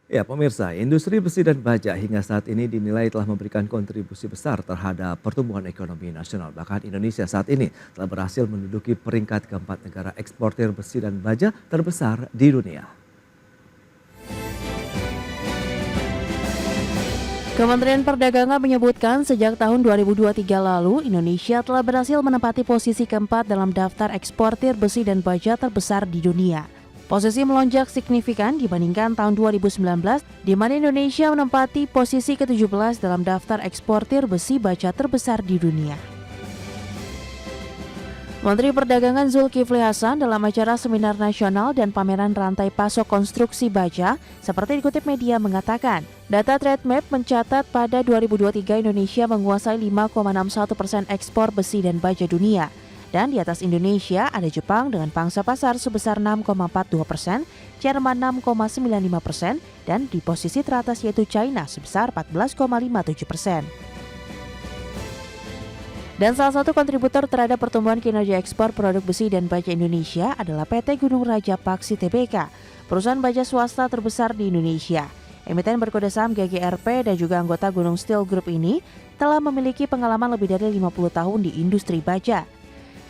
Ya, pemirsa, industri besi dan baja hingga saat ini dinilai telah memberikan kontribusi besar terhadap pertumbuhan ekonomi nasional. Bahkan Indonesia saat ini telah berhasil menduduki peringkat keempat negara eksportir besi dan baja terbesar di dunia. Kementerian Perdagangan menyebutkan sejak tahun 2023 lalu, Indonesia telah berhasil menempati posisi keempat dalam daftar eksportir besi dan baja terbesar di dunia. Posisi melonjak signifikan dibandingkan tahun 2019, di mana Indonesia menempati posisi ke-17 dalam daftar eksportir besi baja terbesar di dunia. Menteri Perdagangan Zulkifli Hasan dalam acara seminar nasional dan pameran rantai pasok konstruksi baja, seperti dikutip media mengatakan, data Trademap mencatat pada 2023 Indonesia menguasai 5,61% ekspor besi dan baja dunia. Dan di atas Indonesia ada Jepang dengan pangsa pasar sebesar 6,42%, Jerman 6,95%, dan di posisi teratas yaitu China sebesar 14,57%. Dan salah satu kontributor terhadap pertumbuhan kinerja ekspor produk besi dan baja Indonesia adalah PT Gunung Raja Paksi Tbk, perusahaan baja swasta terbesar di Indonesia. Emiten berkode saham GGRP dan juga anggota Gunung Steel Group ini telah memiliki pengalaman lebih dari 50 tahun di industri baja.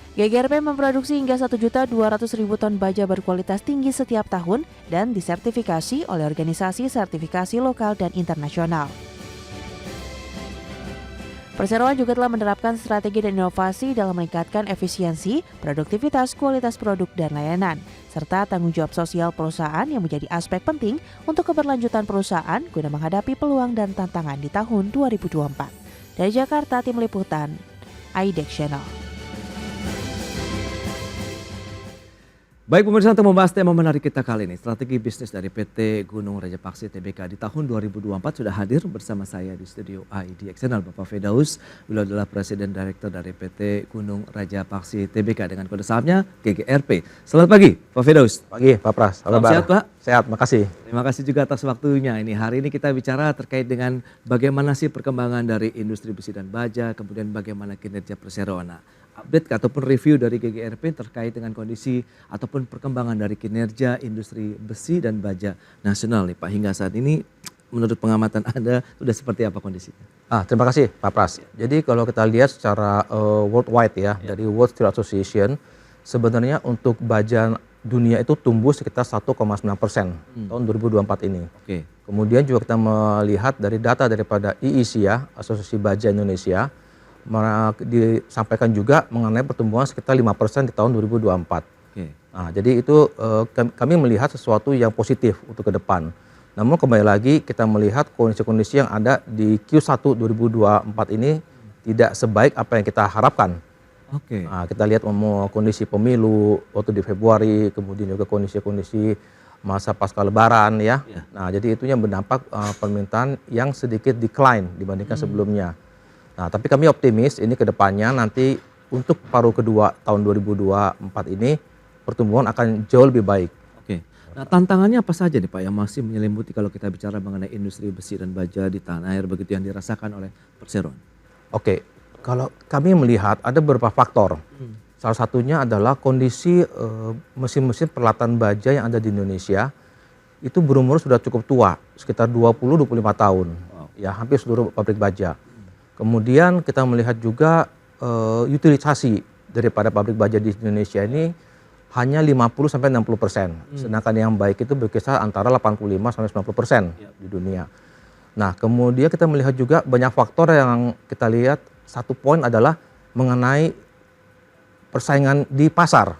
GGRP memproduksi hingga 1.200.000 ton baja berkualitas tinggi setiap tahun dan disertifikasi oleh organisasi sertifikasi lokal dan internasional. Perseroan juga telah menerapkan strategi dan inovasi dalam meningkatkan efisiensi, produktivitas, kualitas produk, dan layanan, serta tanggung jawab sosial perusahaan yang menjadi aspek penting untuk keberlanjutan perusahaan guna menghadapi peluang dan tantangan di tahun 2024. Dari Jakarta, Tim Liputan, IDEX Channel. Baik pemirsa, untuk membahas tema menarik kita kali ini, strategi bisnis dari PT Gunung Raja Paksi Tbk di tahun 2024 sudah hadir bersama saya di studio IDEX Channel, Bapak Firdaus. Beliau adalah Presiden Direktur dari PT Gunung Raja Paksi Tbk dengan kode sahamnya GGRP. Selamat pagi Pak Firdaus. Pagi Pak Pras, apa kabar? Sehat Pak? Sehat, makasih. Terima kasih juga atas waktunya. Hari ini kita bicara terkait dengan bagaimana sih perkembangan dari industri besi dan baja, kemudian bagaimana kinerja perseroan. Update ataupun review dari GGRP terkait dengan kondisi ataupun perkembangan dari kinerja industri besi dan baja nasional nih Pak. Hingga saat ini menurut pengamatan Anda sudah seperti apa kondisinya? Terima kasih Pak Pras. Jadi kalau kita lihat secara worldwide ya, dari World Steel Association, sebenarnya untuk baja dunia itu tumbuh sekitar 1,9% tahun 2024 ini. Oke. Kemudian juga kita melihat dari data daripada IEC ya, Asosiasi Baja Indonesia, disampaikan juga mengenai pertumbuhan sekitar 5% di tahun 2024. Oke. Nah, jadi itu kami melihat sesuatu yang positif untuk ke depan. Namun kembali lagi kita melihat kondisi-kondisi yang ada di Q1 2024 ini tidak sebaik apa yang kita harapkan. Oke. Nah, kita lihat kondisi pemilu waktu di Februari, kemudian juga kondisi-kondisi masa pasca Lebaran ya. Nah, jadi itu yang berdampak permintaan yang sedikit decline dibandingkan sebelumnya. Nah, tapi kami optimis ini ke depannya nanti untuk paruh kedua tahun 2024 ini pertumbuhan akan jauh lebih baik. Oke. Nah, tantangannya apa saja nih Pak yang masih menyelimuti kalau kita bicara mengenai industri besi dan baja di tanah air begitu yang dirasakan oleh perseroan? Oke, kalau kami melihat ada beberapa faktor. Salah satunya adalah kondisi mesin-mesin peralatan baja yang ada di Indonesia itu berumur sudah cukup tua, sekitar 20-25 tahun. Wow. Ya, hampir seluruh pabrik baja. Kemudian kita melihat juga utilisasi daripada pabrik baja di Indonesia ini hanya 50-60%. Sedangkan yang baik itu berkisar antara 85-90% di dunia. Nah, kemudian kita melihat juga banyak faktor yang kita lihat. Satu poin adalah mengenai persaingan di pasar.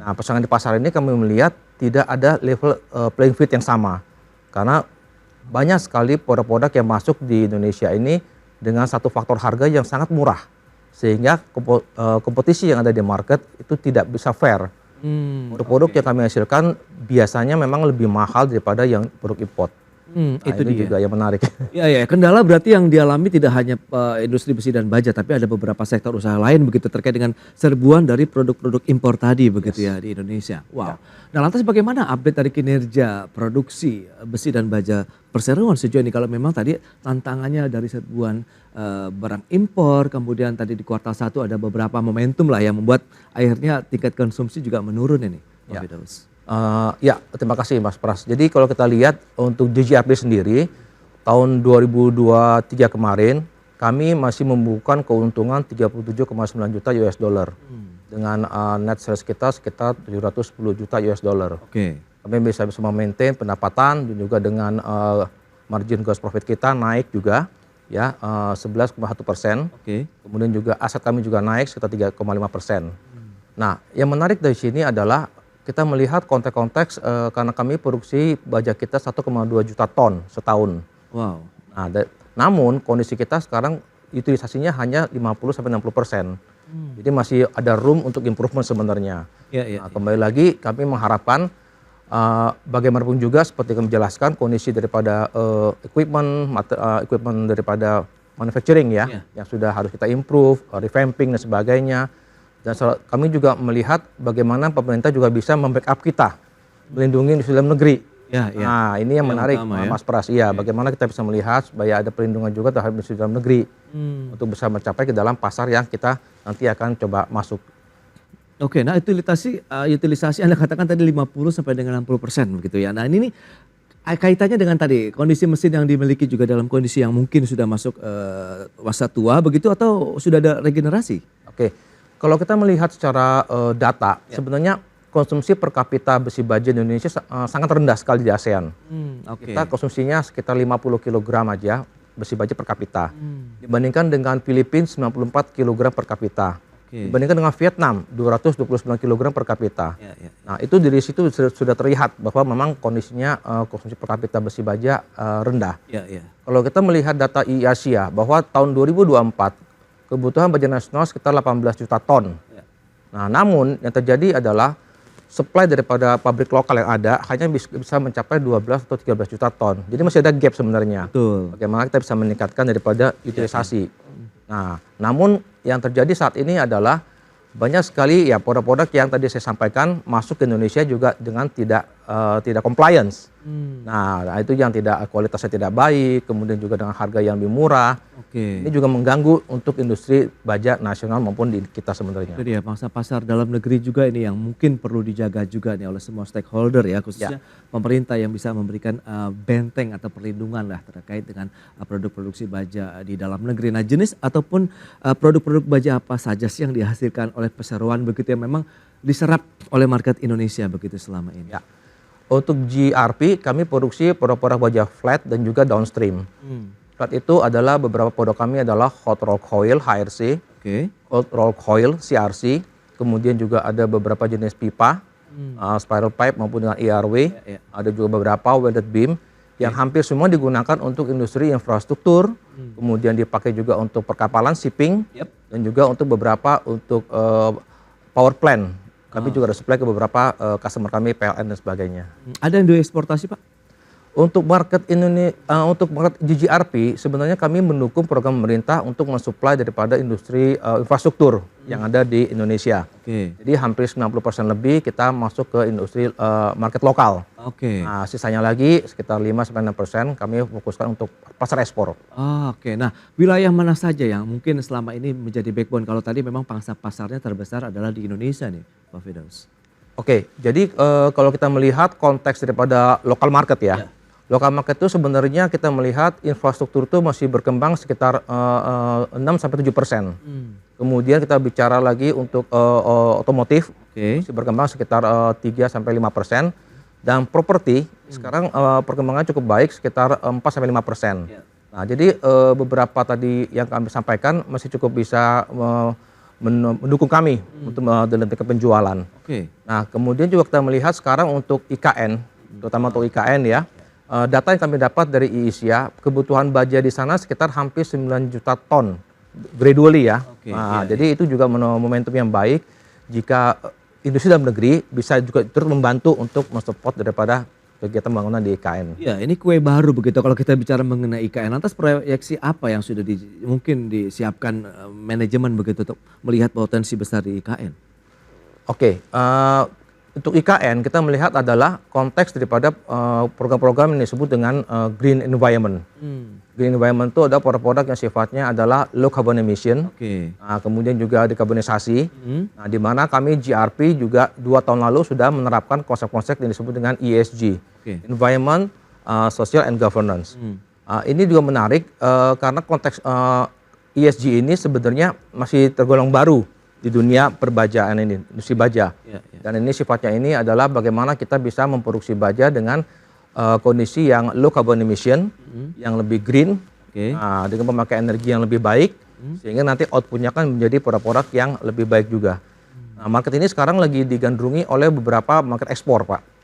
Nah, persaingan di pasar ini kami melihat tidak ada level playing field yang sama. Karena banyak sekali produk-produk yang masuk di Indonesia ini dengan satu faktor harga yang sangat murah, sehingga kompetisi yang ada di market itu tidak bisa fair. Produk-produk yang kami hasilkan biasanya memang lebih mahal daripada yang produk import. Nah, itu ini dia juga yang menarik. Ya, kendala berarti yang dialami tidak hanya industri besi dan baja, tapi ada beberapa sektor usaha lain begitu terkait dengan serbuan dari produk-produk impor tadi begitu ya di Indonesia. Wow. Nah, lantas bagaimana update dari kinerja produksi besi dan baja perseroan sejauh ini kalau memang tadi tantangannya dari serbuan barang impor, kemudian tadi di kuartal 1 ada beberapa momentum lah yang membuat akhirnya tingkat konsumsi juga menurun ini, Pak Firdaus. Ya, terima kasih Mas Pras. Jadi kalau kita lihat untuk GGRP sendiri, tahun 2023 kemarin, kami masih membukukan keuntungan 37,9 juta US dollar. Dengan net sales kita sekitar 710 juta US dollar. Oke. Kami bisa memaintain pendapatan dan juga dengan margin gross profit kita naik juga ya 11,1%. Oke. Kemudian juga aset kami juga naik sekitar 3,5%. Nah, yang menarik dari sini adalah kita melihat konteks-konteks karena kami produksi baja kita 1,2 juta ton setahun. Wow. Nah, namun kondisi kita sekarang utilisasinya hanya 50-60%. Jadi masih ada room untuk improvement sebenarnya. Ya, ya, Nah, kembali lagi kami mengharapkan bagaimanapun juga seperti kami jelaskan kondisi daripada equipment daripada manufacturing ya, yang sudah harus kita improve, revamping dan sebagainya. Dan kami juga melihat bagaimana pemerintah juga bisa membackup kita, melindungi industri dalam negeri. Ya, ya. Nah, ini yang menarik utama, Mas Pras. Iya, bagaimana kita bisa melihat supaya ada perlindungan juga terhadap industri dalam negeri untuk bisa mencapai ke dalam pasar yang kita nanti akan coba masuk. Oke, nah utilisasi Anda katakan tadi 50 sampai dengan 60% begitu ya. Nah, ini nih kaitannya dengan tadi kondisi mesin yang dimiliki juga dalam kondisi yang mungkin sudah masuk masa tua begitu atau sudah ada regenerasi? Oke. Kalau kita melihat secara data, sebenarnya konsumsi per kapita besi baja di Indonesia sangat rendah sekali di ASEAN. Kita konsumsinya sekitar 50 kg aja besi baja per kapita. Dibandingkan dengan Filipina 94 kg per kapita. Dibandingkan dengan Vietnam 229 kg per kapita. Nah, itu dari situ sudah terlihat bahwa memang kondisinya konsumsi per kapita besi baja rendah. Kalau kita melihat data Asia bahwa tahun 2024 kebutuhan baja nasional sekitar 18 juta ton. Nah, namun yang terjadi adalah supply daripada pabrik lokal yang ada hanya bisa mencapai 12 atau 13 juta ton. Jadi masih ada gap sebenarnya. Betul. Bagaimana kita bisa meningkatkan daripada utilisasi. Nah, namun yang terjadi saat ini adalah banyak sekali ya produk-produk yang tadi saya sampaikan masuk ke Indonesia juga dengan tidak compliance. Nah, itu yang kualitasnya tidak baik, kemudian juga dengan harga yang lebih murah. Ini juga mengganggu untuk industri baja nasional maupun di kita sebenarnya. Itu dia, pangsa pasar dalam negeri juga ini yang mungkin perlu dijaga juga nih oleh semua stakeholder ya, khususnya pemerintah yang bisa memberikan benteng atau perlindungan lah terkait dengan produk produksi baja di dalam negeri. Nah, jenis ataupun produk-produk baja apa saja sih yang dihasilkan oleh perseroan begitu yang memang diserap oleh market Indonesia begitu selama ini? Ya. Untuk GRP kami produksi produk-produk baja flat dan juga downstream. Flat itu adalah beberapa produk kami adalah hot rolled coil HRC, hot rolled coil CRC, kemudian juga ada beberapa jenis pipa, spiral pipe maupun dengan ERW, ada juga beberapa welded beam yang hampir semua digunakan untuk industri infrastruktur, kemudian dipakai juga untuk perkapalan shipping, dan juga untuk beberapa untuk power plant. Kami juga ada supply ke beberapa customer kami, PLN dan sebagainya. Ada yang dieksportasi Pak? Untuk market Indonesia, untuk market GGRP sebenarnya kami mendukung program pemerintah untuk mensuplai daripada industri infrastruktur yang ada di Indonesia. Jadi hampir 90% lebih kita masuk ke industri market lokal. Nah, sisanya lagi sekitar 5-6% kami fokuskan untuk pasar ekspor. Nah, wilayah mana saja yang mungkin selama ini menjadi backbone? Kalau tadi memang pangsa pasarnya terbesar adalah di Indonesia nih, Pak Firdaus. Jadi kalau kita melihat konteks daripada local market ya. Local market itu sebenarnya kita melihat infrastruktur itu masih berkembang sekitar 6-7%. Kemudian kita bicara lagi untuk otomotif masih berkembang sekitar 3-5%. Dan properti sekarang perkembangan cukup baik sekitar 4-5%. Nah, jadi beberapa tadi yang kami sampaikan masih cukup bisa mendukung kami untuk dalam tingkat penjualan. Nah, kemudian juga kita melihat sekarang untuk IKN, terutama untuk IKN ya. Data yang kami dapat dari IISIA, kebutuhan baja di sana sekitar hampir 9 juta ton gradually ya. Jadi itu juga momentum yang baik jika industri dalam negeri bisa juga terus membantu untuk mensupport daripada kegiatan pembangunan di IKN. Ya, ini kue baru begitu kalau kita bicara mengenai IKN. Lantas proyeksi apa yang sudah mungkin disiapkan manajemen begitu untuk melihat potensi besar di IKN? untuk IKN kita melihat adalah konteks daripada program-program yang disebut dengan green environment. Green environment itu ada produk-produk yang sifatnya adalah low carbon emission, nah, kemudian juga dekarbonisasi. Nah, di mana kami GRP juga 2 tahun lalu sudah menerapkan konsep-konsep yang disebut dengan ESG, Environment, Social and Governance. Ini juga menarik karena konteks ESG ini sebenarnya masih tergolong baru di dunia perbajaan ini, industri baja. Dan ini sifatnya ini adalah bagaimana kita bisa memproduksi baja dengan kondisi yang low carbon emission, yang lebih green, dengan memakai energi yang lebih baik, sehingga nanti outputnya kan menjadi produk-produk yang lebih baik juga. Nah, market ini sekarang lagi digandrungi oleh beberapa market ekspor, Pak.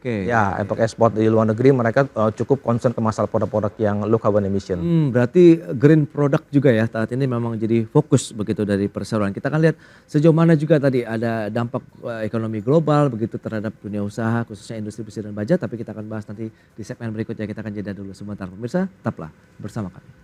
Ya, untuk ekspor di luar negeri mereka cukup concern ke masalah produk-produk yang low carbon emission. Berarti green product juga ya saat ini memang jadi fokus begitu dari perseroan. Kita akan lihat sejauh mana juga tadi ada dampak ekonomi global begitu terhadap dunia usaha khususnya industri besi dan baja. Tapi kita akan bahas nanti di segmen berikutnya. Kita akan jeda dulu sebentar. Pemirsa, tetaplah bersama kami.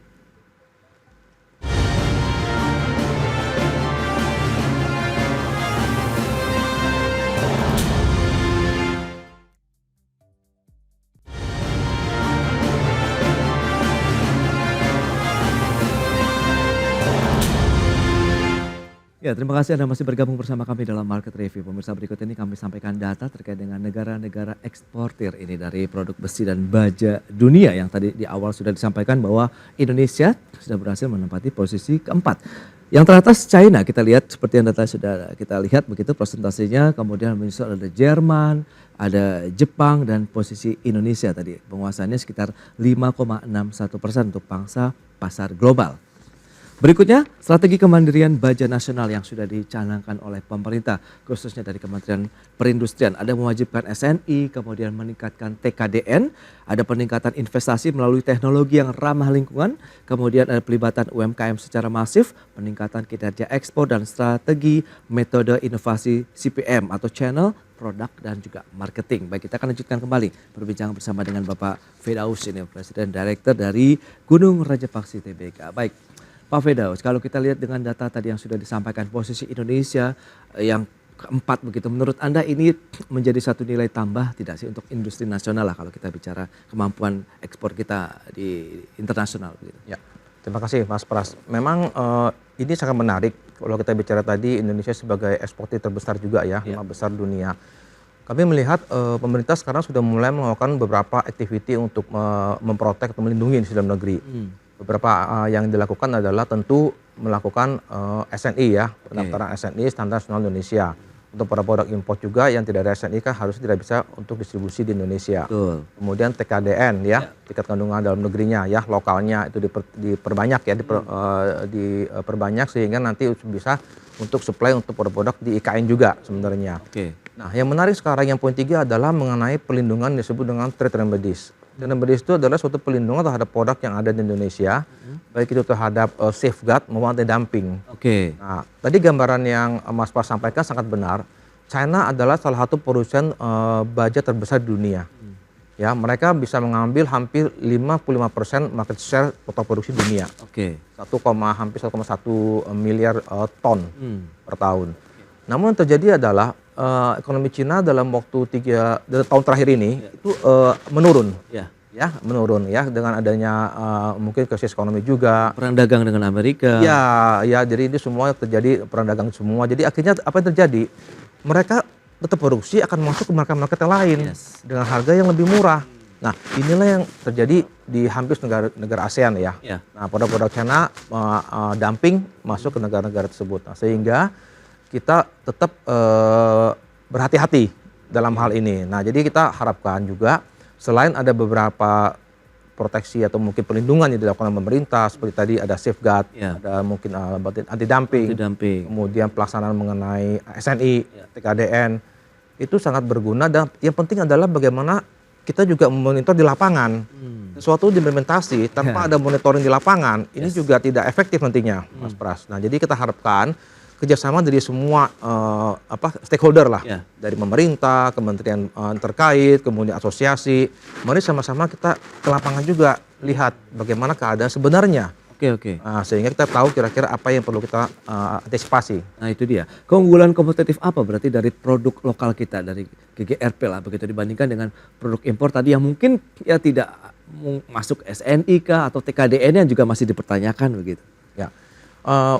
Ya, terima kasih Anda masih bergabung bersama kami dalam Market Review. Pemirsa, berikut ini kami sampaikan data terkait dengan negara-negara eksportir ini dari produk besi dan baja dunia yang tadi di awal sudah disampaikan bahwa Indonesia sudah berhasil menempati posisi keempat. Yang teratas China, kita lihat seperti yang data sudah kita lihat begitu presentasinya, kemudian menyusul ada Jerman, ada Jepang dan posisi Indonesia tadi penguasaannya sekitar 5,61% untuk pangsa pasar global. Berikutnya, strategi kemandirian baja nasional yang sudah dicanangkan oleh pemerintah, khususnya dari Kementerian Perindustrian. Ada mewajibkan SNI, kemudian meningkatkan TKDN, ada peningkatan investasi melalui teknologi yang ramah lingkungan, kemudian ada pelibatan UMKM secara masif, peningkatan kinerja ekspor dan strategi metode inovasi CPM atau channel, produk dan juga marketing. Baik, kita akan lanjutkan kembali perbincangan bersama dengan Bapak Firdaus ini, Presiden Director dari Gunung Rajapaksi Tbk. Baik. Pak Firdaus, kalau kita lihat dengan data tadi yang sudah disampaikan posisi Indonesia yang keempat begitu, menurut Anda ini menjadi satu nilai tambah tidak sih untuk industri nasional lah kalau kita bicara kemampuan ekspor kita di internasional begitu? Ya, terima kasih Mas Pras. Memang ini sangat menarik kalau kita bicara tadi Indonesia sebagai eksportir terbesar juga ya, 5 besar dunia. Kami melihat pemerintah sekarang sudah mulai melakukan beberapa aktiviti untuk memprotek atau melindungi industri dalam negeri. Beberapa yang dilakukan adalah tentu melakukan SNI ya, pendaftaran SNI Standar Nasional Indonesia. Untuk produk impor juga yang tidak ada SNI kan harus tidak bisa untuk distribusi di Indonesia. Kemudian TKDN ya, tingkat kandungan dalam negerinya ya, lokalnya itu diperbanyak ya, diperbanyak sehingga nanti bisa untuk supply untuk produk-produk di IKN juga sebenarnya. Nah, yang menarik sekarang yang poin 3 adalah mengenai perlindungan disebut dengan trade remedies. Trade remedies itu adalah suatu perlindungan terhadap produk yang ada di Indonesia, baik itu terhadap safeguard maupun anti-dumping. Nah, tadi gambaran yang Mas Pras sampaikan sangat benar. China adalah salah satu produsen baja terbesar di dunia. Ya, mereka bisa mengambil hampir 55% market share total produksi dunia. Hampir 1,1 miliar ton per tahun. Namun yang terjadi adalah ekonomi Cina dalam waktu 3 tahun terakhir ini itu menurun. Menurun ya dengan adanya mungkin krisis ekonomi juga. Perang dagang dengan Amerika. Ya, jadi ini semua terjadi perang dagang semua. Jadi akhirnya apa yang terjadi? Mereka tetap produksi akan masuk ke market-market yang lain dengan harga yang lebih murah. Nah, inilah yang terjadi di hampir negara ASEAN ya. Nah, produk-produk China dumping masuk ke negara-negara tersebut. Nah, sehingga kita tetap berhati-hati dalam hal ini. Nah, jadi kita harapkan juga selain ada beberapa proteksi atau mungkin perlindungan yang dilakukan oleh pemerintah, seperti tadi ada safeguard, ada mungkin anti-dumping, kemudian pelaksanaan mengenai SNI, TKDN, itu sangat berguna dan yang penting adalah bagaimana kita juga memonitor di lapangan. Sesuatu diimplementasi tanpa ada monitoring di lapangan, ini juga tidak efektif nantinya, Mas Pras. Nah, jadi kita harapkan kerjasama dari semua stakeholder lah, dari pemerintah, kementerian terkait, kemudian asosiasi. Mari sama-sama kita ke lapangan juga lihat bagaimana keadaan sebenarnya Oke. Nah, sehingga kita tahu kira-kira apa yang perlu kita antisipasi. Nah itu dia. Keunggulan kompetitif apa berarti dari produk lokal kita, dari GGRP lah begitu dibandingkan dengan produk impor tadi yang mungkin ya tidak masuk SNI kah atau TKDN yang juga masih dipertanyakan begitu. Ya,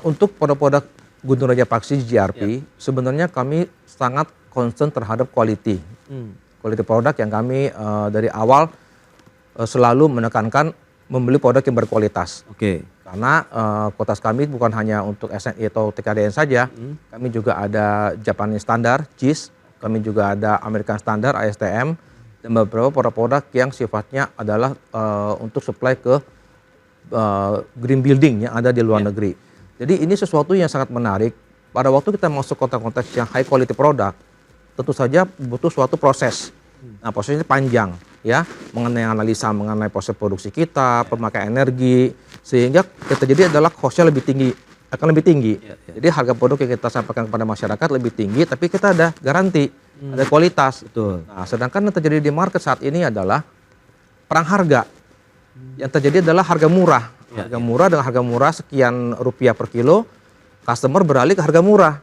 untuk produk-produk Gunung Raja Paksi GRP, sebenarnya kami sangat concern terhadap quality. Quality produk yang kami dari awal selalu menekankan membeli produk yang berkualitas. Oke. Karena kualitas kami bukan hanya untuk SNI atau TKDN saja, kami juga ada Japanese Standard, JIS, kami juga ada American Standard, ASTM, dan beberapa produk-produk yang sifatnya adalah untuk supply ke green building yang ada di luar negeri. Jadi ini sesuatu yang sangat menarik. Pada waktu kita masuk konteks-konteks yang high quality product, tentu saja butuh suatu proses. Nah, prosesnya panjang ya, mengenai analisa mengenai proses produksi kita, pemakaian energi, sehingga yang terjadi adalah cost-nya lebih tinggi, akan lebih tinggi. Jadi harga produk yang kita sampaikan kepada masyarakat lebih tinggi, tapi kita ada garansi, ada kualitas. Betul. Nah, sedangkan yang terjadi di market saat ini adalah perang harga. Yang terjadi adalah harga murah. Harga murah dengan harga murah sekian rupiah per kilo, customer beralih ke harga murah.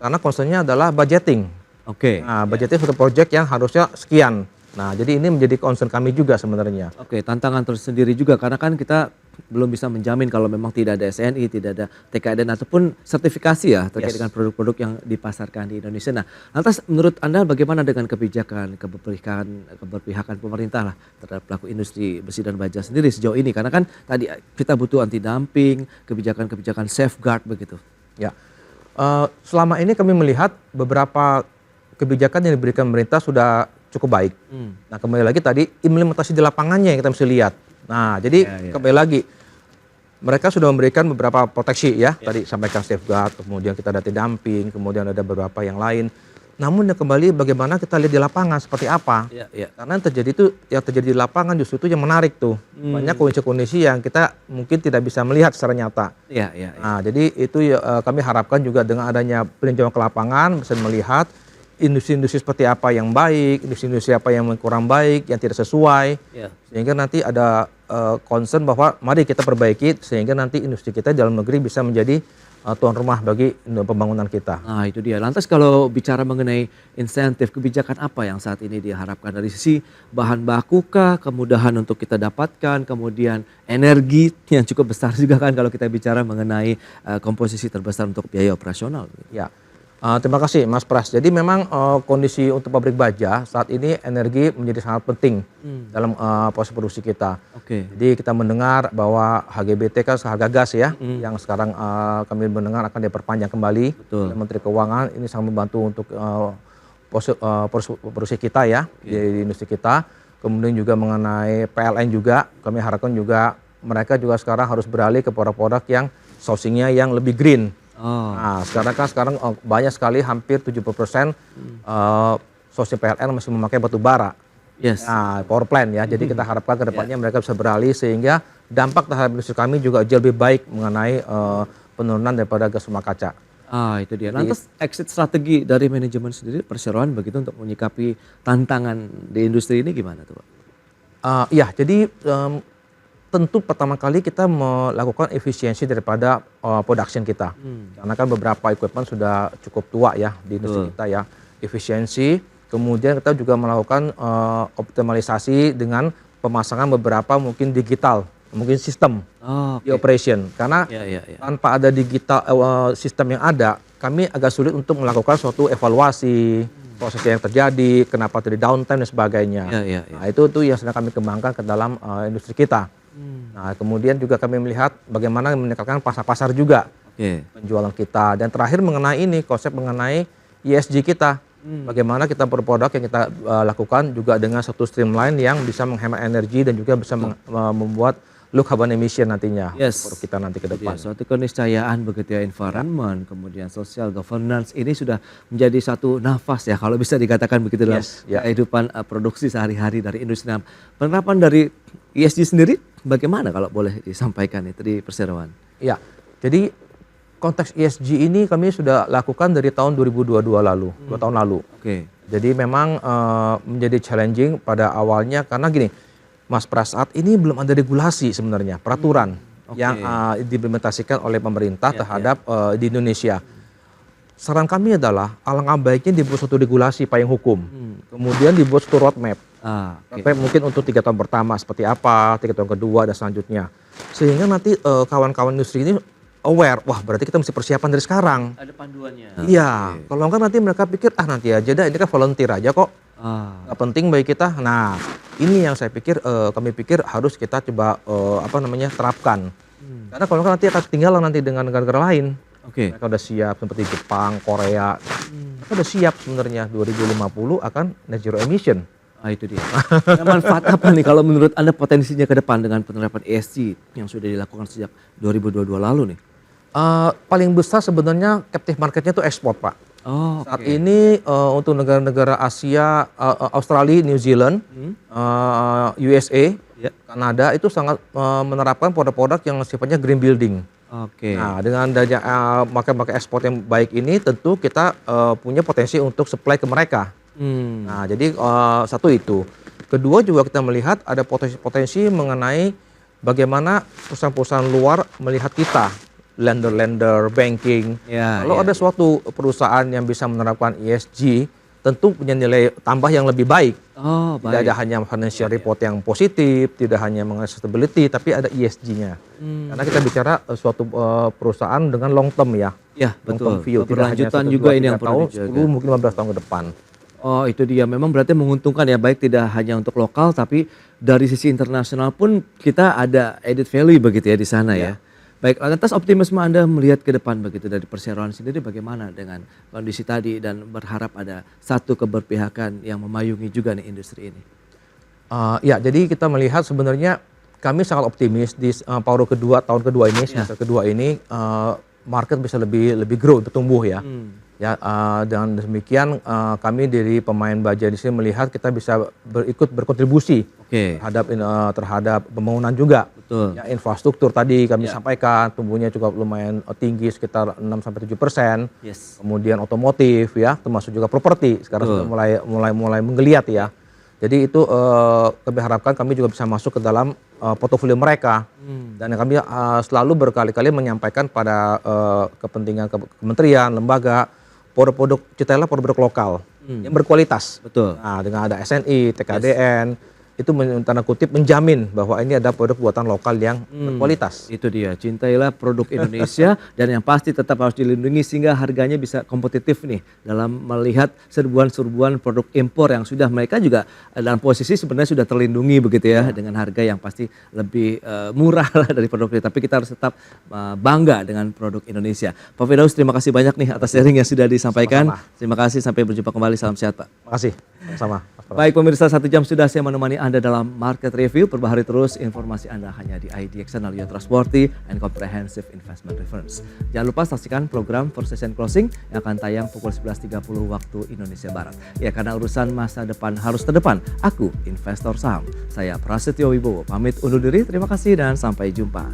Karena concernnya adalah budgeting. Oke. Nah, budgeting suatu project yang harusnya sekian. Nah, jadi ini menjadi concern kami juga sebenarnya. Oke, tantangan tersendiri juga karena kan kita belum bisa menjamin kalau memang tidak ada SNI, tidak ada TKDN ataupun sertifikasi ya terkait dengan produk-produk yang dipasarkan di Indonesia. Nah, lantas menurut Anda bagaimana dengan kebijakan, keberpihakan pemerintah lah terhadap pelaku industri besi dan baja sendiri sejauh ini? Karena kan tadi kita butuh anti dumping, kebijakan-kebijakan safeguard begitu. Ya, selama ini kami melihat beberapa kebijakan yang diberikan pemerintah sudah cukup baik. Nah, kembali lagi tadi implementasi di lapangannya yang kita mesti lihat. Nah, jadi kembali lagi mereka sudah memberikan beberapa proteksi ya. Tadi sampaikan safeguard, kemudian kita ada anti dumping, kemudian ada beberapa yang lain. Namun yang kembali bagaimana kita lihat di lapangan seperti apa. Karena yang terjadi di lapangan justru itu yang menarik tuh. Banyak kondisi-kondisi yang kita mungkin tidak bisa melihat secara nyata. Nah, jadi itu kami harapkan juga dengan adanya peninjauan ke lapangan bisa melihat industri-industri seperti apa yang baik, industri-industri apa yang kurang baik, yang tidak sesuai, sehingga nanti ada concern bahwa mari kita perbaiki sehingga nanti industri kita dalam negeri bisa menjadi tuan rumah bagi pembangunan kita. Nah itu dia. Lantas kalau bicara mengenai insentif, kebijakan apa yang saat ini diharapkan dari sisi bahan baku kah, kemudahan untuk kita dapatkan, kemudian energi yang cukup besar juga kan kalau kita bicara mengenai komposisi terbesar untuk biaya operasional. Ya. Terima kasih Mas Pras. Jadi memang kondisi untuk pabrik baja saat ini energi menjadi sangat penting dalam proses produksi kita. Jadi kita mendengar bahwa HGBT kan harga gas ya, yang sekarang kami mendengar akan diperpanjang kembali oleh Menteri Keuangan. Ini sangat membantu untuk produksi kita ya di industri kita. Kemudian juga mengenai PLN juga kami harapkan juga mereka juga sekarang harus beralih ke produk-produk yang sourcingnya yang lebih green. Nah, sekarang banyak sekali hampir 70% sourcing PLN masih memakai batu bara. Nah, power plant ya. Jadi kita harapkan ke depannya mereka bisa beralih sehingga dampak terhadap industri kami juga jauh lebih baik mengenai penurunan daripada gas rumah kaca. Itu dia. Lantas exit strategi dari manajemen sendiri perseroan begitu untuk menyikapi tantangan di industri ini gimana tuh Pak? Iya, jadi tentu pertama kali kita melakukan efisiensi daripada production kita. Karena kan beberapa equipment sudah cukup tua ya di industri kita ya. Efisiensi, kemudian kita juga melakukan optimalisasi dengan pemasangan beberapa mungkin digital, mungkin sistem di operation. Karena tanpa ada digital sistem yang ada, kami agak sulit untuk melakukan suatu evaluasi proses yang terjadi, kenapa terjadi downtime dan sebagainya. Nah, itu yang sedang kami kembangkan ke dalam industri kita. Nah, kemudian juga kami melihat bagaimana meningkatkan pasar-pasar juga penjualan kita. Dan terakhir mengenai ini, konsep mengenai ESG kita. Bagaimana kita berproduk yang kita lakukan juga dengan satu streamline yang bisa menghemat energi dan juga bisa membuat low carbon emission nantinya untuk kita nanti ke depan. Suatu keniscayaan begitu ya, environment, kemudian social governance ini sudah menjadi satu nafas ya kalau bisa dikatakan begitu dalam kehidupan produksi sehari-hari dari industri. Penerapan dari ESG sendiri bagaimana kalau boleh disampaikan itu di perseroan? Ya, jadi konteks ESG ini kami sudah lakukan dari tahun 2022 lalu, 2 tahun lalu. Jadi memang menjadi challenging pada awalnya karena gini, Mas Pras, saat ini belum ada regulasi sebenarnya, peraturan. yang diimplementasikan oleh pemerintah terhadap di Indonesia. Saran kami adalah alangkah baiknya dibuat suatu regulasi payung hukum, kemudian dibuat suatu roadmap. Roadmap mungkin untuk 3 tahun pertama seperti apa, 3 tahun kedua dan selanjutnya. Sehingga nanti kawan-kawan industri ini aware, wah berarti kita mesti persiapan dari sekarang. Ada panduannya. Iya, kalau enggak nanti mereka pikir nanti aja dah, ini kan volunteer aja kok. Nggak penting bagi kita. Nah, ini yang saya pikir kami pikir harus kita coba terapkan. Karena kalau enggak nanti akan ketinggalan nanti dengan negara-negara lain. Mereka udah siap seperti Jepang, Korea. Mereka udah siap sebenarnya 2050 akan net zero emission. Itu dia. Nah, manfaat apa nih kalau menurut Anda potensinya ke depan dengan penerapan ESG yang sudah dilakukan sejak 2022 lalu nih? Paling besar sebenarnya captive marketnya itu ekspor, Pak. Saat ini untuk negara-negara Asia, Australia, New Zealand, USA, Kanada itu sangat menerapkan produk-produk yang sifatnya green building. Nah, dengan adanya market ekspor yang baik ini, tentu kita punya potensi untuk supply ke mereka. Nah, jadi satu itu. Kedua juga kita melihat ada potensi mengenai bagaimana perusahaan-perusahaan luar melihat kita, lender-lender, banking. Kalau ada suatu perusahaan yang bisa menerapkan ESG, tentu punya nilai tambah yang lebih baik. Tidak ada hanya financial report yang positif, tidak hanya mengenai sustainability, tapi ada ESG-nya. Karena kita bicara suatu perusahaan dengan long term ya. Betul. View, Berlanjutan juga ini yang perlu dijaga. 10 mungkin 15 tahun ke depan. Itu dia. Memang berarti menguntungkan ya, baik tidak hanya untuk lokal, tapi dari sisi internasional pun kita ada added value begitu ya di sana ya. Baik, lantas optimisme Anda melihat ke depan begitu dari perseroan sendiri bagaimana dengan kondisi tadi dan berharap ada satu keberpihakan yang memayungi juga nih industri ini? Jadi kita melihat sebenarnya kami sangat optimis di paruh kedua, tahun kedua ini, semester kedua ini market bisa lebih grow, bertumbuh ya. Dan demikian kami dari pemain baja di sini melihat kita bisa ikut berkontribusi terhadap pembangunan juga. Ya, infrastruktur tadi kami sampaikan tumbuhnya cukup lumayan tinggi sekitar 6-7%. Kemudian otomotif ya, termasuk juga properti sekarang sudah mulai menggeliat ya. Jadi itu kami harapkan kami juga bisa masuk ke dalam portofolio mereka. Dan kami selalu berkali-kali menyampaikan pada kepentingan kementerian, lembaga, produk-produk citailah produk lokal yang berkualitas. Nah, dengan ada SNI, TKDN, itu tanda kutip menjamin bahwa ini ada produk buatan lokal yang berkualitas. Itu dia, cintailah produk Indonesia dan yang pasti tetap harus dilindungi sehingga harganya bisa kompetitif nih dalam melihat serbuan-serbuan produk impor yang sudah mereka juga dalam posisi sebenarnya sudah terlindungi begitu ya dengan harga yang pasti lebih murah lah dari produk ini. Tapi kita harus tetap bangga dengan produk Indonesia. Pak Firdaus, terima kasih banyak nih atas sharing yang sudah disampaikan. Terima kasih, sampai berjumpa kembali, salam sehat Pak. Terima kasih, sama. Baik pemirsa, 1 jam sudah saya menemani Anda dalam Market Review. Perbaharui terus informasi Anda hanya di IDX Channel, Your Trustworthy and Comprehensive Investment Reference. Jangan lupa saksikan program First Session Closing yang akan tayang pukul 11.30 waktu Indonesia Barat. Ya, karena urusan masa depan harus terdepan. Aku investor saham. Saya Prasetyo Wibowo pamit undur diri. Terima kasih dan sampai jumpa.